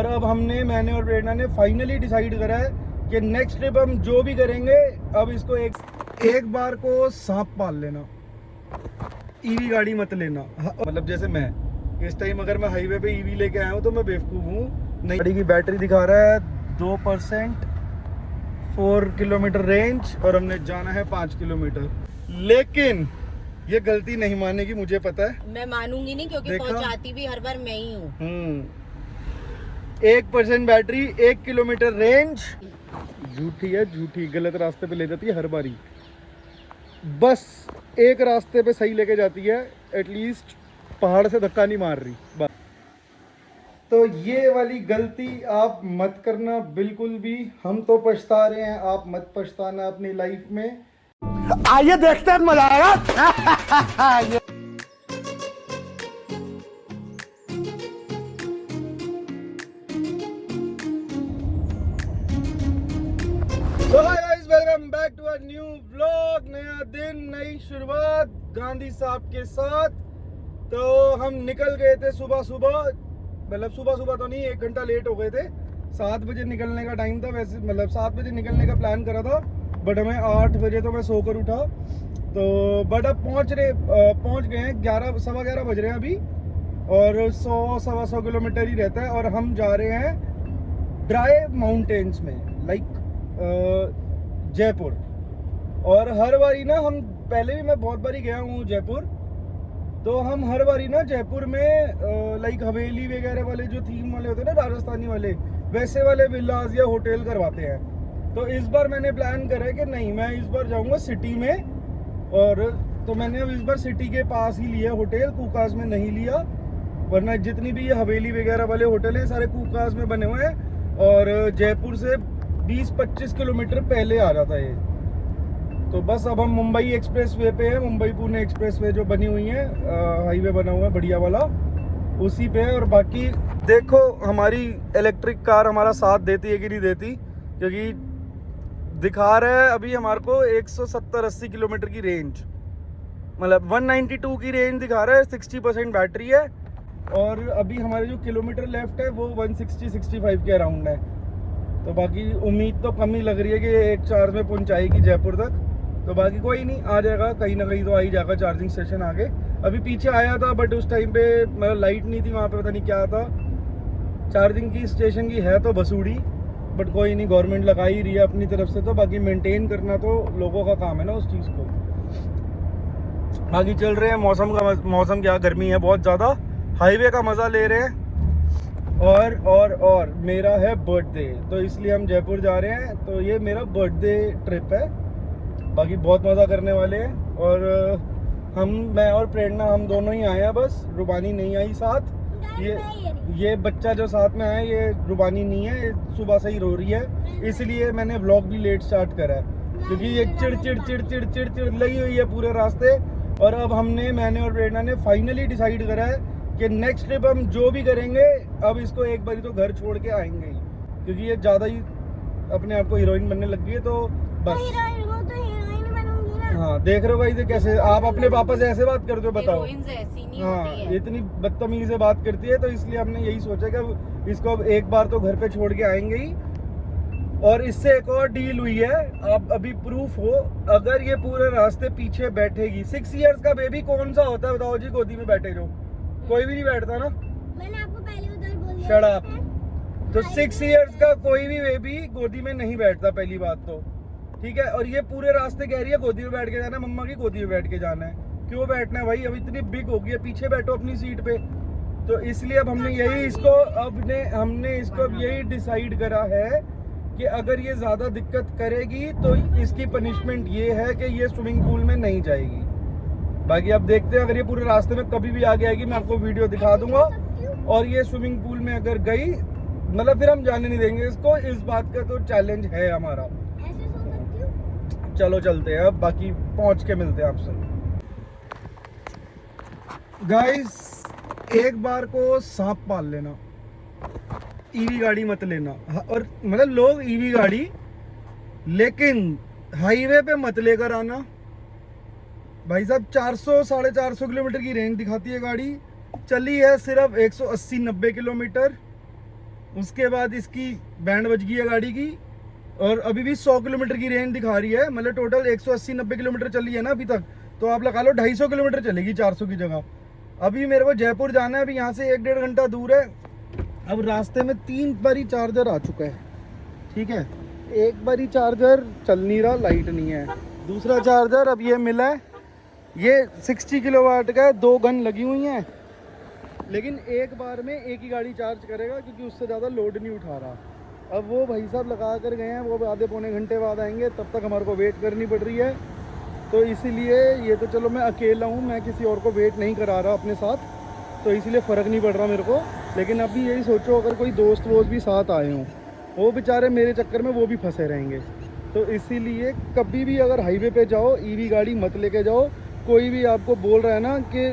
और अब मैंने और प्रेरणा ने फाइनली डिसाइड करा है कि नेक्स्ट ट्रिप हम जो भी करेंगे, अब इसको एक बार को सांप पाल लेना, ईवी गाड़ी मत लेना। मतलब जैसे मैं इस टाइम अगर मैं हाईवे पे ईवी लेके आया हूँ तो मैं बेवकूफ़ हूँ। नई गाड़ी की बैटरी दिखा रहा है 2%, 4 किलोमीटर रेंज, और हमने जाना है 5 किलोमीटर। लेकिन ये गलती नहीं मानेगी, मुझे पता है। मैं मानूंगी नहीं, क्योंकि पहुंचाती भी हर बार मैं ही हूँ। 1% बैटरी, 1 किलोमीटर रेंज। झूठी है, झूठी, गलत रास्ते पे ले जाती है हर बारी। बस एक रास्ते पे सही लेके जाती है, एटलीस्ट पहाड़ से धक्का नहीं मार रही बस। तो ये वाली गलती आप मत करना बिल्कुल भी। हम तो पछता रहे हैं, आप मत पछताना अपनी लाइफ में। आइए देखते हैं, मजा आएगा। So hi guys, welcome back to a new vlog। नया दिन, नई शुरुआत गांधी साहब के साथ। तो हम निकल गए थे सुबह सुबह, मतलब सुबह सुबह तो नहीं, 1 घंटा लेट हो गए थे। 7 बजे निकलने का टाइम था वैसे, मतलब 7 बजे निकलने का प्लान करा था, बट हमें 8 बजे तो मैं सोकर उठा। तो बट अब पहुंच गए हैं, 11 सवा 11 बज रहे हैं अभी, और 100-125 किलोमीटर ही रहता है। और हम जा रहे हैं ड्राई माउंटेन्स में, लाइक जयपुर। और हर बारी ना, हम पहले भी मैं बहुत बारी गया हूँ जयपुर, तो हम हर बारी ना जयपुर में लाइक हवेली वगैरह वाले जो थीम वाले होते हैं ना, राजस्थानी वाले, वैसे वाले विलास या होटल करवाते हैं। तो इस बार मैंने प्लान करा है कि नहीं, मैं इस बार जाऊँगा सिटी में। और तो मैंने अब इस बार सिटी के पास ही लिया होटल, कूकास में नहीं लिया, वरना जितनी भी ये हवेली वगैरह वाले होटल हैं सारे कूकास में बने हुए हैं, और जयपुर से 20-25 किलोमीटर पहले आ जाता है ये। तो बस अब हम मुंबई एक्सप्रेस वे पे है, मुंबई पुणे एक्सप्रेस वे जो बनी हुई है, हाईवे बना हुआ है बढ़िया वाला, उसी पे है। और बाकी देखो हमारी इलेक्ट्रिक कार हमारा साथ देती है कि नहीं देती, क्योंकि दिखा रहा है अभी हमारे को 170-80 किलोमीटर की रेंज, मतलब 192 की रेंज दिखा रहा है, 60% बैटरी है। और अभी हमारे जो किलोमीटर लेफ्ट है वो 160-65 के अराउंड है। तो बाकी उम्मीद तो कम ही लग रही है कि एक चार्ज में पहुंचाएगी जयपुर तक। तो बाकी कोई नहीं, आ जाएगा कहीं ना कहीं तो आ ही जाएगा चार्जिंग स्टेशन आगे। अभी पीछे आया था बट उस टाइम पे मतलब लाइट नहीं थी वहाँ पे, पता नहीं क्या था। चार्जिंग की स्टेशन की है तो बसूड़ी, बट कोई नहीं, गवर्नमेंट लगा ही रही है अपनी तरफ से। तो बाकी मेंटेन करना तो लोगों का काम है ना उस चीज़ को। बाकी चल रहे हैं, मौसम क्या गर्मी है बहुत ज़्यादा, हाईवे का मज़ा ले रहे हैं। और मेरा है बर्थडे, तो इसलिए हम जयपुर जा रहे हैं। तो ये मेरा बर्थडे ट्रिप है, बाकी बहुत मज़ा करने वाले हैं। और मैं और प्रेरणा हम दोनों ही आए हैं, बस रुबानी नहीं आई साथ। ये बच्चा जो साथ में आया है ये रुबानी नहीं है, ये सुबह से ही रो रही है, इसलिए मैंने व्लॉग भी लेट स्टार्ट करा है, क्योंकि ये चिड़ लगी हुई है पूरे रास्ते। और अब मैंने और प्रेरणा ने फाइनली डिसाइड करा है कि नेक्स्ट ट्रिप हम जो भी करेंगे, अब इसको एक बारी तो घर छोड़ के आएंगे ही, क्योंकि ये ज़्यादा ही अपने आप को हीरोइन बनने लग गई है। तो बस हाँ, देख रहे हो भाई, कैसे आप अपने पापा से ऐसे बात करते हो, बताओ। हाँ, इतनी बदतमीजी से बात करती है, तो इसलिए हमने यही सोचा कि अब इसको अब एक बार तो घर पे छोड़ के आएंगे ही। और इससे एक और डील हुई है, आप अभी प्रूफ हो, अगर ये पूरे रास्ते पीछे बैठेगी। 6 इयर्स का बेबी कौन सा होता है बताओ जी, गोदी में बैठे जो, कोई भी नहीं बैठता ना, मैंने आपको पहले उधर बोल दिया। Shut up. तो 6 इयर्स का कोई भी बेबी गोदी में नहीं बैठता, पहली बात तो, ठीक है। और ये पूरे रास्ते कह रही है गोदी में बैठ के जाना है, मम्मा की गोदी में बैठ के जाना है। क्यों बैठना है भाई, अब इतनी बिग हो गई है, पीछे बैठो अपनी सीट पे। तो इसलिए अब हमने इसको यही डिसाइड करा है कि अगर ये ज़्यादा दिक्कत करेगी तो इसकी पनिशमेंट ये है कि ये स्विमिंग पूल में नहीं जाएगी। बाकी अब देखते हैं, अगर ये पूरे रास्ते में कभी भी आगे आएगी मैं आपको वीडियो दिखा दूंगा। और ये स्विमिंग पूल में अगर गई, मतलब फिर हम जाने नहीं देंगे इसको, इस बात का तो चैलेंज है हमारा। चलो चलते हैं, अब बाकी पहुंच के मिलते हैं आपसे। गाइस, एक बार को सांप पाल लेना, ईवी गाड़ी मत लेना। और मतलब लोग ईवी गाड़ी, लेकिन हाईवे पे मत लेकर आना भाई साहब। 400-450 किलोमीटर की रेंज दिखाती है गाड़ी, चली है सिर्फ 180-90 किलोमीटर। उसके बाद इसकी बैंड बज गई है गाड़ी की, और अभी भी 100 किलोमीटर की रेंज दिखा रही है। मतलब टोटल 180-90 किलोमीटर चली है ना अभी तक, तो आप लगा लो 250 किलोमीटर चलेगी 400 की जगह। अभी मेरे को जयपुर जाना है, अभी यहाँ से 1-1.5 घंटा दूर है। अब रास्ते में 3 बारी चार्जर आ चुका है, ठीक है। एक बारी चार्जर चल नहीं रहा, लाइट नहीं है। दूसरा चार्जर अब ये मिला है, ये 60 किलोवाट का है, 2 गन लगी हुई हैं, लेकिन एक बार में एक ही गाड़ी चार्ज करेगा क्योंकि उससे ज़्यादा लोड नहीं उठा रहा। अब वो भाई साहब लगा कर गए हैं, वो आधे पौने घंटे बाद आएंगे, तब तक हमारे को वेट करनी पड़ रही है। तो इसीलिए ये तो चलो मैं अकेला हूँ, मैं किसी और को वेट नहीं करा रहा अपने साथ, तो इसीलिए फ़र्क नहीं पड़ रहा मेरे को। लेकिन अभी यही सोचो अगर कोई दोस्त वोस्त भी साथ आए हों, वो बेचारे मेरे चक्कर में वो भी फंसे रहेंगे। तो इसीलिए कभी भी अगर हाईवे पे जाओ ईवी गाड़ी मत लेके जाओ। कोई भी आपको बोल रहा है ना कि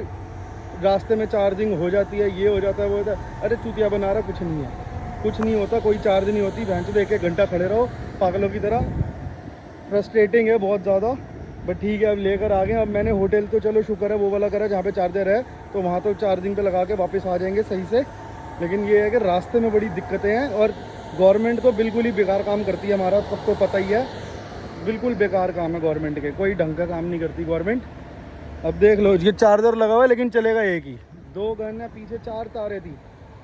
रास्ते में चार्जिंग हो जाती है, ये हो जाता है, वो होता है, अरे चूतिया बना रहा, कुछ नहीं है, कुछ नहीं होता, कोई चार्ज नहीं होती। भैंस तो 1-1 घंटा खड़े रहो पागलों की तरह। फ्रस्ट्रेटिंग है बहुत ज़्यादा, बट ठीक है अब लेकर आ गए। अब मैंने होटल तो चलो शुक्र है वो वाला करा जहाँ पे चार्जर है, तो वहाँ तो चार्जिंग पे लगा के वापस आ जाएंगे सही से। लेकिन ये है कि रास्ते में बड़ी दिक्कतें हैं, और गवर्नमेंट तो बिल्कुल ही बेकार काम करती है, हमारा सबको पता ही है, बिल्कुल बेकार काम है गवर्नमेंट के, कोई ढंग का काम नहीं करती गवर्नमेंट। अब देख लो ये चार्जर लगा हुआ है लेकिन चलेगा एक ही, 2 गन है, पीछे 4 तारें थी,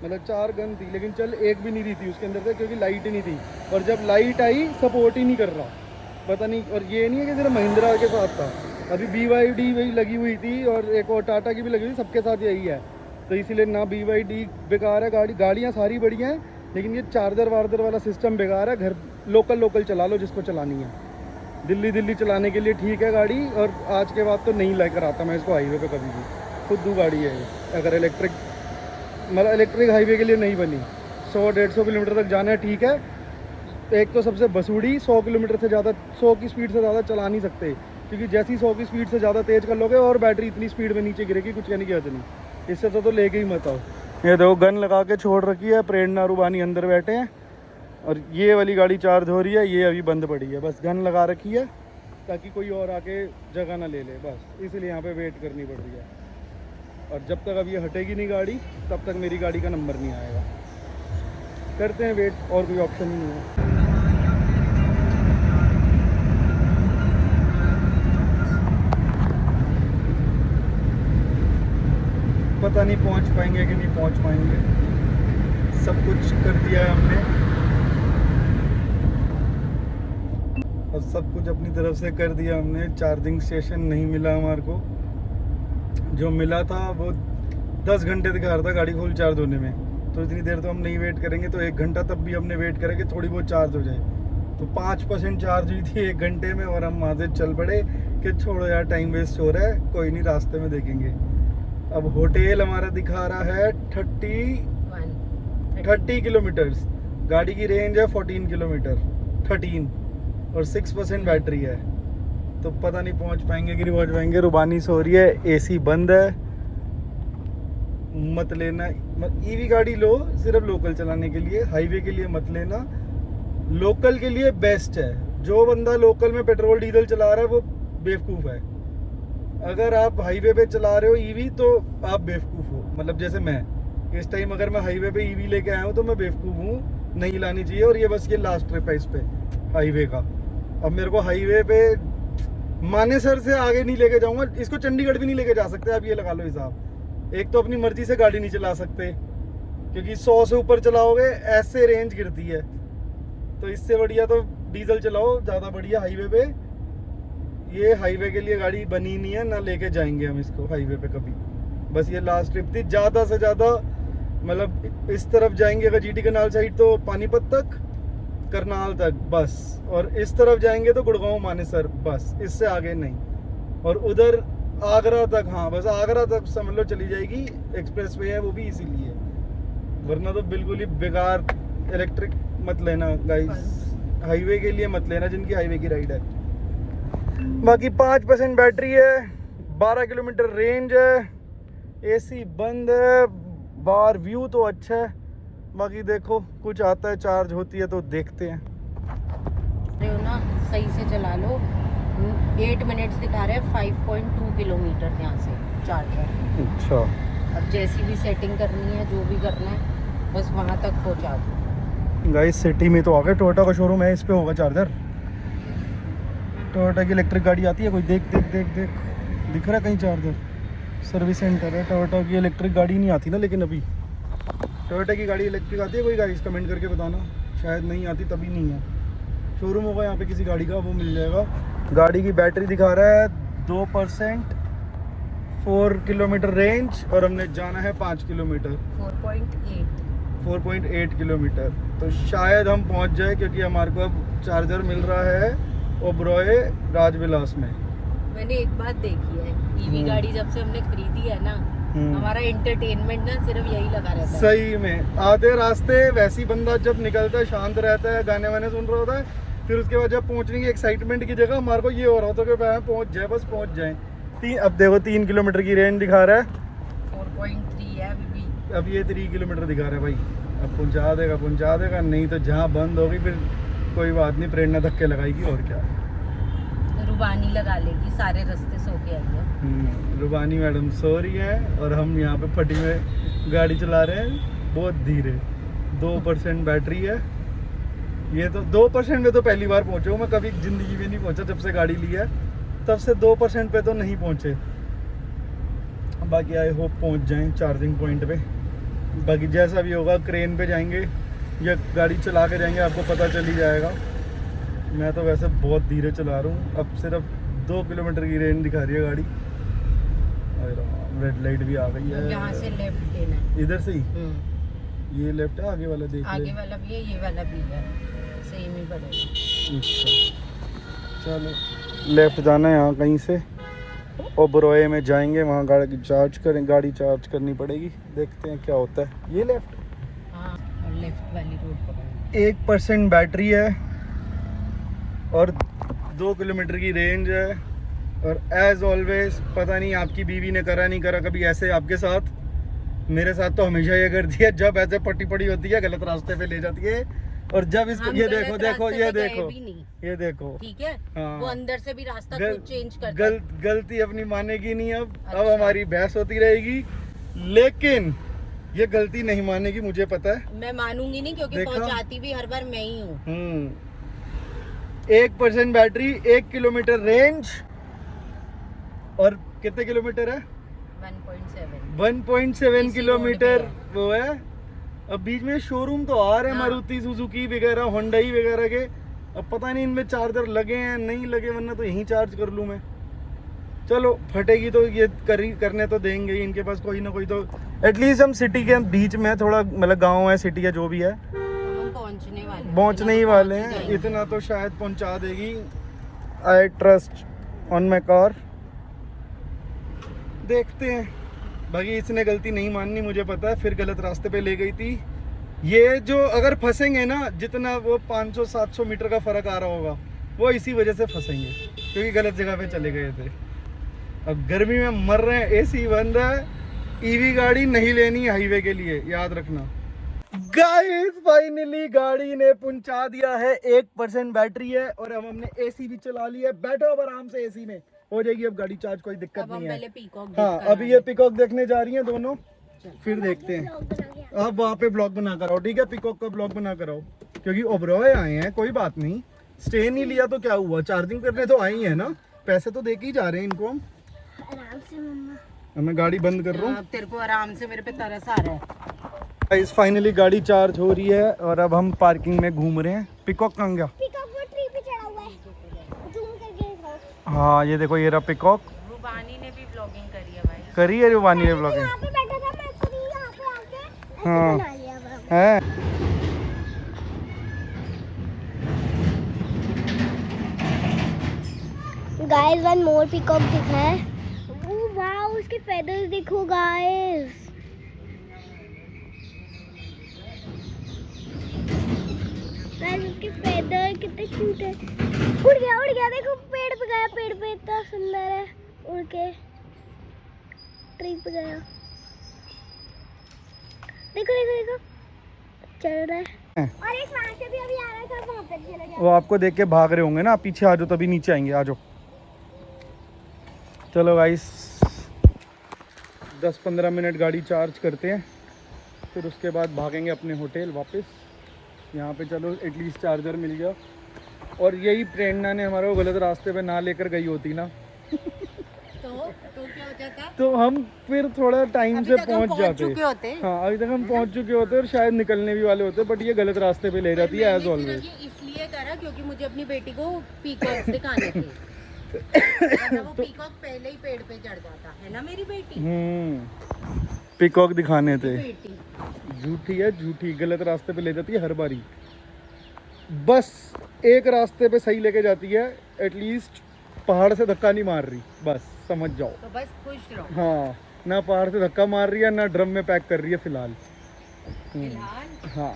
मतलब 4 गन थी, लेकिन चल एक भी नहीं रही थी उसके अंदर से क्योंकि लाइट ही नहीं थी। और जब लाइट आई सपोर्ट ही नहीं कर रहा, पता नहीं। और ये नहीं है कि सिर्फ महिंद्रा के साथ था, अभी BYD वही लगी हुई थी और एक और टाटा की भी लगी हुई, सबके साथ यही है। तो इसीलिए ना BYD बेकार है, गाड़ियाँ सारी बढ़िया हैं, लेकिन ये चार्जर वार्जर वाला सिस्टम बेकार है। घर लोकल चला लो जिसको चलानी है, दिल्ली चलाने के लिए ठीक है गाड़ी, और आज के बाद तो नहीं लेकर आता मैं इसको हाईवे पे कभी भी। खुद गाड़ी है ये, अगर इलेक्ट्रिक हाईवे के लिए नहीं बनी। 100-150 किलोमीटर तक जाना है ठीक है। एक तो सबसे बसूड़ी 100 किलोमीटर से ज़्यादा, 100 की स्पीड से ज़्यादा चला नहीं सकते, क्योंकि जैसी 100 की स्पीड से ज़्यादा तेज़ कर लोगे और बैटरी इतनी स्पीड में नीचे गिरेगी, कुछ कहने की हद नहीं। इससे तो लेके ही मत आओ। ये देखो गन लगा के छोड़ रखी है, प्रेरणा रूबानी अंदर बैठे हैं, और ये वाली गाड़ी चार्ज हो रही है, ये अभी बंद पड़ी है। बस गन लगा रखी है ताकि कोई और आके जगह ना ले ले, बस इसलिए यहाँ पे वेट करनी पड़ रही है। और जब तक अब ये हटेगी नहीं गाड़ी, तब तक मेरी गाड़ी का नंबर नहीं आएगा। करते हैं वेट, और कोई ऑप्शन ही नहीं है। पता नहीं पहुँच पाएंगे कि नहीं पहुँच पाएंगे। सब कुछ कर दिया है हमने, और सब कुछ अपनी तरफ से कर दिया हमने। चार्जिंग स्टेशन नहीं मिला हमारे को, जो मिला था वो 10 घंटे दिखा रहा था गाड़ी फुल चार्ज होने में। तो इतनी देर तो हम नहीं वेट करेंगे, तो 1 घंटा तब भी हमने वेट करें कि थोड़ी बहुत चार्ज हो जाए। तो 5% चार्ज हुई थी 1 घंटे में, और हम वहाँ से चल पड़े कि छोड़ो यार टाइम वेस्ट हो रहा है, कोई नहीं रास्ते में देखेंगे। अब होटल हमारा दिखा रहा है 30 किलोमीटर्स, गाड़ी की रेंज है 14 किलोमीटर, 13, और 6% बैटरी है। तो पता नहीं पहुंच पाएंगे कि नहीं पहुंच पाएंगे। रुबानी सो रही है, AC बंद है। मत लेना, ईवी गाड़ी लो सिर्फ लोकल चलाने के लिए, हाईवे के लिए मत लेना। लोकल के लिए बेस्ट है। जो बंदा लोकल में पेट्रोल डीजल चला रहा है वो बेवकूफ़ है। अगर आप हाईवे पे चला रहे हो ईवी तो आप बेवकूफ़ हो, मतलब जैसे मैं इस टाइम अगर मैं हाईवे पे ईवी लेके आया हूँ तो मैं बेवकूफ़ हूँ, नहीं लानी चाहिए। और ये बस ये लास्ट ट्रिप है इस पे हाईवे का। अब मेरे को हाईवे पे मानेसर से आगे नहीं लेके जाऊंगा, इसको चंडीगढ़ भी नहीं लेके जा सकते आप, ये लगा लो हिसाब। एक तो अपनी मर्जी से गाड़ी नहीं चला सकते क्योंकि 100 से ऊपर चलाओगे ऐसे रेंज गिरती है। तो इससे बढ़िया तो डीजल चलाओ, ज़्यादा बढ़िया हाईवे पे। ये हाईवे के लिए गाड़ी बनी नहीं है, ना लेके जाएंगे हम इसको हाईवे पे कभी। बस ये लास्ट ट्रिप थी। ज़्यादा से ज़्यादा मतलब इस तरफ जाएंगे अगर GT कनाल साइड तो पानीपत तक, करनाल तक बस, और इस तरफ जाएंगे तो गुड़गांव मानेसर बस, इससे आगे नहीं। और उधर आगरा तक, हाँ बस आगरा तक समझ लो चली जाएगी, एक्सप्रेसवे है वो भी इसीलिए, वरना तो बिल्कुल ही बेकार। इलेक्ट्रिक मत लेना गाइस, हाईवे के लिए मत लेना जिनकी हाईवे की राइड है। बाकी 5% बैटरी है, 12 किलोमीटर रेंज है, AC बंद है, बाहर व्यू तो अच्छा है। बाकी देखो कुछ आता है, चार्ज होती है तो देखते हैं। ना सही से चला लो। 8 मिनट्स दिखा रहे हैं, 5.2 किलोमीटर यहाँ से चार्जर। अच्छा, अब जैसी भी सेटिंग करनी है, जो भी करना है, बस वहाँ तक पहुँचा दो। गाइस सिटी में तो आ गए, टोयोटा का शोरूम है, इस पे होगा चार्जर। टोयोटा की इलेक्ट्रिक गाड़ी आती है कोई, देख देख देख देख, दिख रहा है कहीं चार्जर? सर्विस सेंटर है। टोयोटा की इलेक्ट्रिक गाड़ी नहीं आती ना, लेकिन अभी टोयोटा की गाड़ी इलेक्ट्रिक आती है कोई? गाइस कमेंट करके बताना, शायद नहीं आती तभी नहीं है। शोरूम होगा यहाँ पे किसी गाड़ी का, वो मिल जाएगा। गाड़ी की बैटरी दिखा रहा है 2%, 4 किलोमीटर रेंज, और हमने जाना है 5 किलोमीटर, 4.8 किलोमीटर। तो शायद हम पहुँच जाए, क्योंकि हमारे को अब चार्जर मिल रहा है ओबरॉय राजविलास में। मैंने एक बात देखी है, ईवी गाड़ी जब से हमने खरीदी है ना, हमारा एंटरटेनमेंट ना सिर्फ यही लगा रहता है। सही में आधे रास्ते वैसे ही बंदा जब निकलता है शांत रहता है, गाने वाने सुन रहा होता है, फिर उसके बाद जब पहुंचने की एक्साइटमेंट की जगह हमारे को ये हो रहा होता है कि पहुंच जाए, बस पहुंच जाए। अब देखो 3 किलोमीटर की रेंज दिखा रहा है, 4.3 है अभी भी। अब ये 3 किलोमीटर दिखा रहा है भाई। अब पहुंचा देगा, नहीं तो जहाँ बंद होगी फिर कोई बात नहीं, प्रेरणा धक्के लगाएगी और क्या, रुबानी लगा लेगी, सारे रास्ते सो के आई है। रुबानी मैडम सो रही है और हम यहाँ पे फटी में गाड़ी चला रहे हैं बहुत धीरे। 2% बैटरी है। ये तो 2% में तो पहली बार पहुँचे हूँ मैं, कभी ज़िंदगी में नहीं पहुँचा। जब से गाड़ी ली है तब से 2% पे तो नहीं पहुँचे। बाकी आई होप पहुँच जाएं चार्जिंग पॉइंट पे। बाकी जैसा भी होगा क्रेन पे जाएंगे या गाड़ी चला के जाएंगे, आपको पता चल ही जाएगा। मैं तो वैसे बहुत धीरे चला रहा हूँ। अब सिर्फ 2 किलोमीटर की रेंज दिखा रही है गाड़ी। रेड लाइट भी आ गई है। यहाँ से लेफ्ट लेना है, इधर से ही। ये लेफ्ट है, आगे वाला देख आगे वाला भी है, ये वाला भी है, सेम ही पड़ेगा। अच्छा चलो लेफ्ट जाना है यहाँ कहीं से, ओबरॉय में जाएंगे, वहाँ गाड़ी चार्ज करनी पड़ेगी। देखते हैं क्या होता है। ये लेफ्ट, हाँ, और लेफ्ट वाली रोड पकड़ना। 1% बैटरी है और 2 किलोमीटर की रेंज है। और एज ऑलवेज पता नहीं आपकी बीवी ने करा नहीं करा कभी ऐसे आपके साथ, मेरे साथ तो हमेशा ये करती है, जब ऐसे पट्टी पड़ी होती है गलत रास्ते पे ले जाती है। और जब इसको ये देखो ये देखो ठीक है, हाँ। वो अंदर से भी रास्ता खुद चेंज करता है। गलती अपनी मानेगी नहीं अब। अच्छा। अब हमारी बहस होती रहेगी, लेकिन ये गलती नहीं मानेगी, मुझे पता है। मैं मानूंगी नहीं, क्योंकि पहुंचाती भी हर बार मैं ही हूँ। 1% बैटरी, 1 किलोमीटर रेंज, और कितने किलोमीटर है? 1.7 किलोमीटर वो है। अब बीच में शोरूम तो आ रहे हैं, मारुति सुजुकी वगैरह, होंडाई वगैरह के। अब पता नहीं इनमें चार्जर लगे हैं नहीं लगे, वरना तो यहीं चार्ज कर लूँ मैं। चलो फटेगी तो ये करने तो देंगे ही, इनके पास कोई ना कोई तो। एटलीस्ट हम सिटी के बीच में, थोड़ा मतलब गांव है, सिटी है, जो भी है, पहुंचने ही वाले हैं। इतना तो शायद पहुंचा देगी। I trust on my car. देखते हैं। बाकी इसने गलती नहीं माननी, मुझे पता है, फिर गलत रास्ते पे ले गई थी। ये जो अगर फंसेंगे ना, जितना वो 500-700 मीटर का फ़र्क आ रहा होगा, वो इसी वजह से फंसेंगे, क्योंकि गलत जगह पे चले गए थे। अब गर्मी में मर रहे हैं, एसी बंद है। ईवी गाड़ी नहीं लेनी हाईवे के लिए, याद रखना। गाइस फाइनली गाड़ी ने पहुंचा दिया है। 1% बैटरी है और अब हमने एसी भी चला लिया है। बैठो अब आराम से, एसी में हो जाएगी अब गाड़ी चार्ज, कोई दिक्कत नहीं है। हाँ अभी ये पिकॉक देखने जा रही हैं दोनों, फिर देखते हैं। आप वहाँ पे ब्लॉग बना कर आओ, ठीक है? पिकॉक का ब्लॉग बना कर आओ, क्योंकि ओबरॉय आए हैं, कोई बात नहीं। स्टे नहीं लिया तो क्या हुआ, चार्जिंग करने तो आई है ना, पैसे तो दे के ही जा रहे हैं इनको हम। आराम से मम्मा। मैं गाड़ी बंद कर रहा हूँ। तेरे को आराम से, मेरे पे तरस आ रहा है। गाइस फाइनली गाड़ी चार्ज हो रही है और अब हम पार्किंग में घूम रहे हैं। पिकॉक कहाँ गया? पिकअप वो ट्री पे चढ़ा हुआ है, जूम करके दिखाओ। हाँ ये देखो, ये रहा पिकॉक। रुबानी ने भी ब्लॉगिंग करी है भाई। करी है रुबानी ने ब्लॉगिंग? यहाँ पे बैठा था, मैं खुद ही यहाँ पे आके ऐसे हाँ। बना लिया ब्लॉग। है गाइस वन मोर पिकॉक दिखा है। ओह वाओ, उसके फेदर्स देखो गाइस। गाइस उसके फेदर कितने क्यूट है। उड़ गया देखो, पेड़ पे गया, पेड़ पे इतना सुंदर है, उड़ के ट्री पे गया। देखो चल रहा है। और एक वहां से भी अभी आ रहा था, वहां पे चला गया। वो आपको देख के भाग रहे होंगे ना, पीछे आ जाओ तभी नीचे आएंगे, आ जाओ। चलो गाइस 10-15 मिनट गाड़ी चार्ज करते हैं, फिर उसके बाद भागेंगे अपने होटल वापस। यहाँ पे चलो एटलीस्ट चार्जर मिल गया। और यही प्रेरणा ने हमारा गलत रास्ते पे ना लेकर गई होती ना तो क्या हो जाता? तो हम फिर थोड़ा टाइम से पहुंच जाते। चुके होते। हाँ, अभी तक हम पहुंच चुके होते और शायद निकलने भी वाले होते, बट ये गलत रास्ते पे ले जाती है एज ऑलवेज। इसलिए करा क्योंकि मुझे अपनी बेटी को पीकॉक दिखाने थे। वरना वो पीकॉक पहले ही पेड़ पे चढ़ जाता है ना मेरी बेटी। पीकॉक दिखाने थे। बेटी झूठी है, झूठी, गलत रास्ते पे ले जाती है हर बारी। बस एक रास्ते पे सही लेके जाती है, एटलीस्ट पहाड़ से धक्का नहीं मार रही, बस समझ जाओ। तो बस खुश रहो। हाँ, ना पहाड़ से धक्का मार रही है ना ड्रम में पैक कर रही है फिलहाल। फिलहाल हाँ,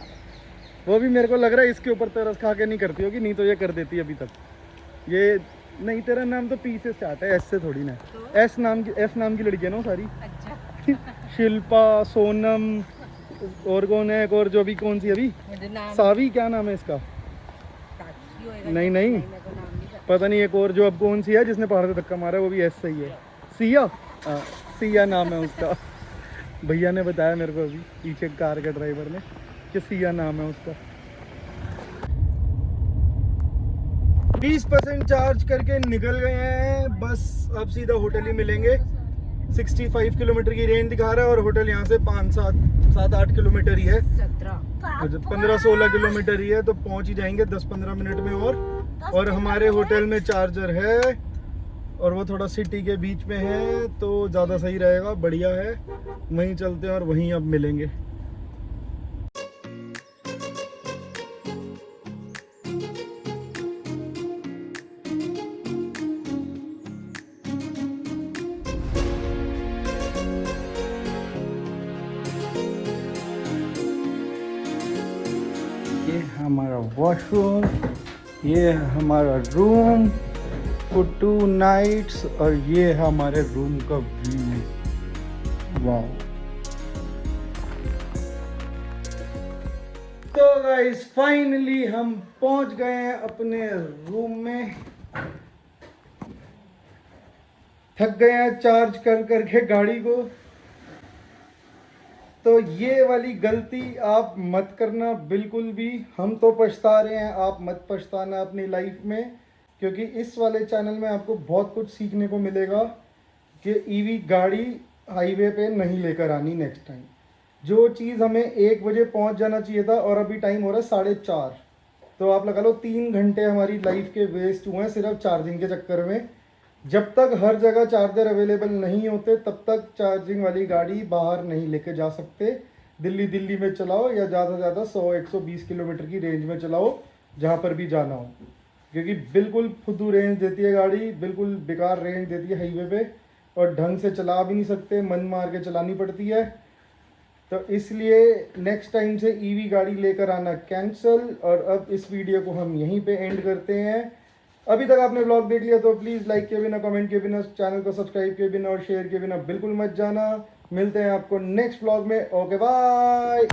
वो भी मेरे को लग रहा है इसके ऊपर तरस खा के नहीं करती होगी, नहीं तो ये कर देती अभी तक। ये नहीं, तेरा नाम तो पी से स्टार्ट है, एस से थोड़ी ना। तो? एस नाम की लड़की है ना वो सारी। अच्छा शिल्पा, सोनम, और कौन है, एक और जो भी कौन सी अभी मुझे नाम सावी, क्या नाम है इसका? साक्षी होएगा। नहीं नहीं, मेरे को नाम नहीं पता। पता नहीं, एक और जो अब कौन सी है जिसने पहाड़ से धक्का मारा है, वो भी एस से ही है। सिया, हाँ, सिया नाम है उसका। भैया ने बताया मेरे को अभी, पीछे कार के ड्राइवर ने, कि सिया नाम है उसका। 20% चार्ज करके निकल गए हैं, बस अब सीधा होटल ही मिलेंगे। 65 किलोमीटर की रेंज दिखा रहा है और होटल यहाँ से 5-7-8 किलोमीटर ही है। 15-16 किलोमीटर ही है, तो पहुँच ही जाएंगे 10-15 मिनट में। और हमारे होटल में चार्जर है और वो थोड़ा सिटी के बीच में है, तो ज़्यादा सही रहेगा, बढ़िया है। वहीं चलते हैं और वहीं अब मिलेंगे। ये हमारा वॉशरूम, ये हमारा रूम फॉर 2 नाइट्स, और ये हमारे रूम का व्यू। वाह। तो गाइस फाइनली हम पहुंच गए हैं अपने रूम में। थक गए हैं चार्ज कर करके गाड़ी को। तो ये वाली गलती आप मत करना बिल्कुल भी। हम तो पछता रहे हैं, आप मत पछताना अपनी लाइफ में, क्योंकि इस वाले चैनल में आपको बहुत कुछ सीखने को मिलेगा कि ईवी गाड़ी हाईवे पे नहीं लेकर आनी नेक्स्ट टाइम। जो चीज़ हमें 1 बजे पहुंच जाना चाहिए था और अभी टाइम हो रहा है 4:30, तो आप लगा लो 3 घंटे हमारी लाइफ के वेस्ट हुए हैं सिर्फ चार्जिंग के चक्कर में। जब तक हर जगह चार्जर अवेलेबल नहीं होते तब तक चार्जिंग वाली गाड़ी बाहर नहीं लेके जा सकते। दिल्ली में चलाओ या ज़्यादा से ज़्यादा 100-120 किलोमीटर की रेंज में चलाओ जहाँ पर भी जाना हो, क्योंकि बिल्कुल फुद्दू रेंज देती है गाड़ी, बिल्कुल बेकार रेंज देती है हाईवे पे, और ढंग से चला भी नहीं सकते, मन मार के चलानी पड़ती है। तो इसलिए नेक्स्ट टाइम से ईवी गाड़ी लेकर आना कैंसिल। और अब इस वीडियो को हम यहीं पे एंड करते हैं। अभी तक आपने व्लॉग देख लिया तो प्लीज़ लाइक के बिना, कमेंट के बिना, चैनल को सब्सक्राइब के बिना और शेयर के बिना बिल्कुल मत जाना। मिलते हैं आपको नेक्स्ट व्लॉग में। Okay bye.